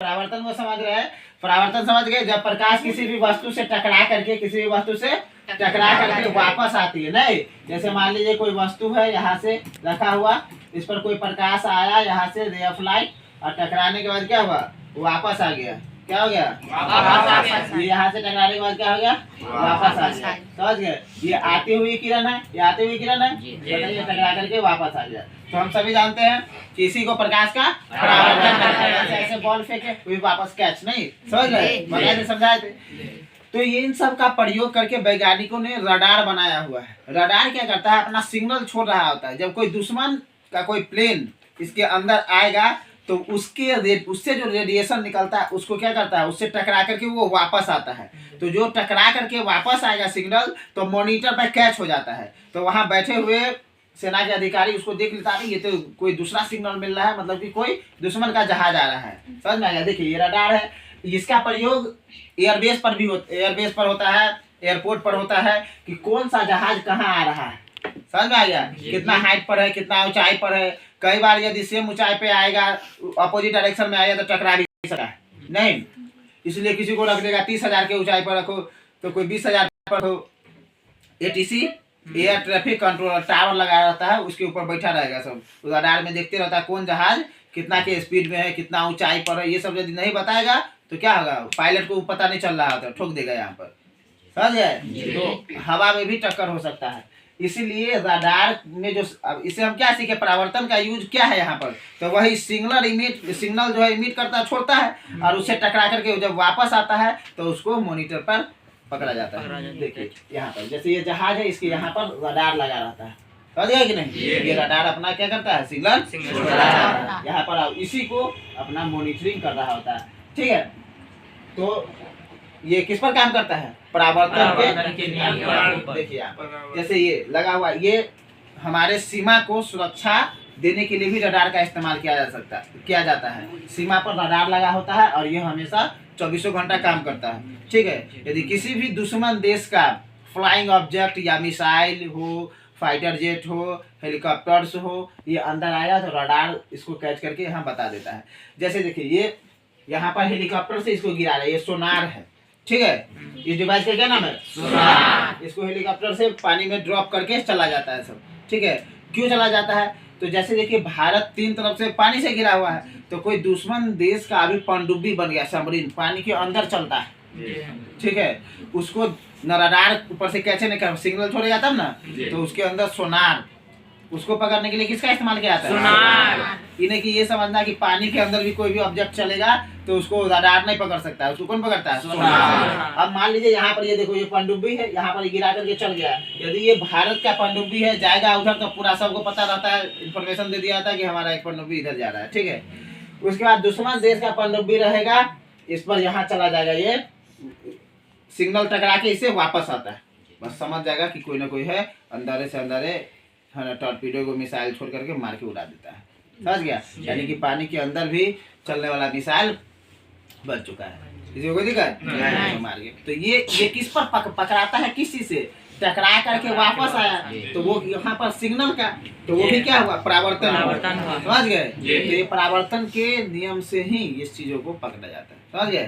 परावर्तन को समझ रहे हैं। परावर्तन समझ गए, जब प्रकाश किसी भी वस्तु से टकरा करके वापस आती है। नहीं, जैसे मान लीजिए कोई वस्तु है यहाँ से रखा हुआ, इस पर कोई प्रकाश आया यहाँ से, रे ऑफ लाइट, और टकराने के बाद क्या हुआ, वापस आ गया। क्या हो गया, वापस। ये यहाँ से टकराने के बाद क्या हो गया, वापस आ गया। समझ गए, ये आती हुई किरण है, ये आती हुई किरण है, ये टकरा करके वापस आ गया। तो हम सभी जानते हैं कि इसी को प्रकाश का परावर्तन कहते हैं। ऐसे बॉल फेंके कोई वापस कैच नहीं, समझ गए, मैंने समझाए थे। तो ये इन सब का प्रयोग करके वैज्ञानिकों ने रडार बनाया हुआ है। रडार क्या करता है, अपना सिग्नल छोड़ रहा होता है। जब कोई दुश्मन का कोई प्लेन इसके अंदर आएगा तो उससे जो रेडिएशन निकलता है उसको क्या करता है, उससे टकरा करके वो वापस आता है। तो जो टकरा करके वापस आएगा सिग्नल, तो मॉनिटर पर कैच हो जाता है। तो वहाँ बैठे हुए सेना के अधिकारी उसको देख लेता है, ये तो कोई दूसरा सिग्नल मिल रहा है, मतलब कि कोई दुश्मन का जहाज आ रहा है। समझ में आ गया। देखिए ये रडार है, इसका प्रयोग एयरबेस पर भी एयरबेस पर होता है, एयरपोर्ट पर होता है कि कौन सा जहाज कहाँ आ रहा है। समझ में आ गया, कितना हाइट पर है, कितना ऊंचाई पर है। कई बार यदि सेम ऊंचाई पे आएगा, अपोजिट डायरेक्शन में आएगा तो टकरा भी सकता है। नहीं, इसलिए किसी को रख देगा 30,000 के ऊंचाई पर रखो, तो कोई 20,000 पर रखो। ATC air traffic control tower लगा रहता है, उसके ऊपर बैठा रहेगा, सब रडार में देखते रहता है कौन जहाज कितना के स्पीड में है, कितना ऊंचाई पर है। ये सब यदि नहीं बताएगा तो क्या होगा, पायलट को पता नहीं चल रहा होता, ठोक देगा यहाँ पर। समझ गए। तो हवा में भी टक्कर हो सकता है, इसीलिए रडार में जो इसे हम क्या सीखे, परावर्तन का यूज क्या है यहाँ पर, तो वही सिग्नल जो है इमिट करता है, छोड़ता है, और उससे टकरा करके जब वापस आता है तो उसको मॉनिटर पर पकड़ा जाता है। देखिए यहाँ पर जैसे ये जहाज है, इसके यहाँ पर रडार लगा रहता है, समझ गए कि नहीं। ये रडार अपना क्या करता है, सिग्नल यहाँ पर इसी को अपना मॉनिटरिंग कर रहा होता है। ठीक है, तो ये किस पर काम करता है, परावर्तन के। देखिए यहाँ पर जैसे ये लगा हुआ, ये हमारे सीमा को सुरक्षा देने के लिए भी रडार का इस्तेमाल किया जाता है। सीमा पर रडार लगा होता है और ये हमेशा 24 घंटा काम करता है। ठीक है, यदि किसी भी दुश्मन देश का फ्लाइंग ऑब्जेक्ट या मिसाइल हो, फाइटर जेट हो, हेलीकॉप्टर्स हो, ये अंदर आया तो रडार इसको कैच करके यहाँ बता देता है। जैसे देखिए ये यहाँ पर हेलीकॉप्टर से इसको गिरा रहा है, ये सोनार है। ठीक है, इस डिवाइस का क्या नाम है, सोनार। इसको हेलीकॉप्टर से पानी में ड्रॉप करके चला जाता है सब। ठीक है, क्यों चला जाता है, तो जैसे देखिए भारत 3 तरफ से पानी से घिरा हुआ है, तो कोई दुश्मन देश का अभी पनडुब्बी बन गया, सबमरीन पानी के अंदर चलता है। ठीक है, उसको रडार ऊपर से कैसे नहीं कर, सिग्नल छोड़ेगा तब ना, तो उसके अंदर सोनार, उसको पकड़ने के लिए किसका इस्तेमाल किया जाता है, सोनार। इन्हें कि ये समझना कि पानी के अंदर भी कोई भी ऑब्जेक्ट चलेगा तो उसको रडार नहीं पकड़ सकता है, उसको कौन पकड़ता है, सोनार। अब मान लीजिए यहाँ पर ये देखो, ये पनडुब्बी है, यहाँ पर गिरा करके चल गया। यदि ये भारत का पनडुब्बी है, जाएगा उधर तो पूरा सबको पता रहता है, इन्फॉर्मेशन दे दिया जाता है कि हमारा एक पनडुब्बी इधर जा रहा है। ठीक है, उसके बाद दुश्मन देश का पनडुब्बी रहेगा, इस पर यहाँ चला जाएगा, ये सिग्नल टकरा के इसे वापस आता है। बस समझ जाएगा कि कोई ना कोई है, अंदर से अंदर टॉर्पीडो को मिसाइल छोड़ करके मार के उड़ा देता है। समझ गया, यानी कि पानी के अंदर भी चलने वाला मिसाइल बन चुका है, किसी को कोई दिक्कत मार के। तो ये किस पर पकड़ाता है, किसी से टकरा करके वापस आया, तो वो यहाँ पर सिग्नल का, तो वो भी क्या हुआ, परावर्तन। समझ गए। तो ये परावर्तन के नियम से ही इस चीजों को पकड़ा जाता है। समझ गए।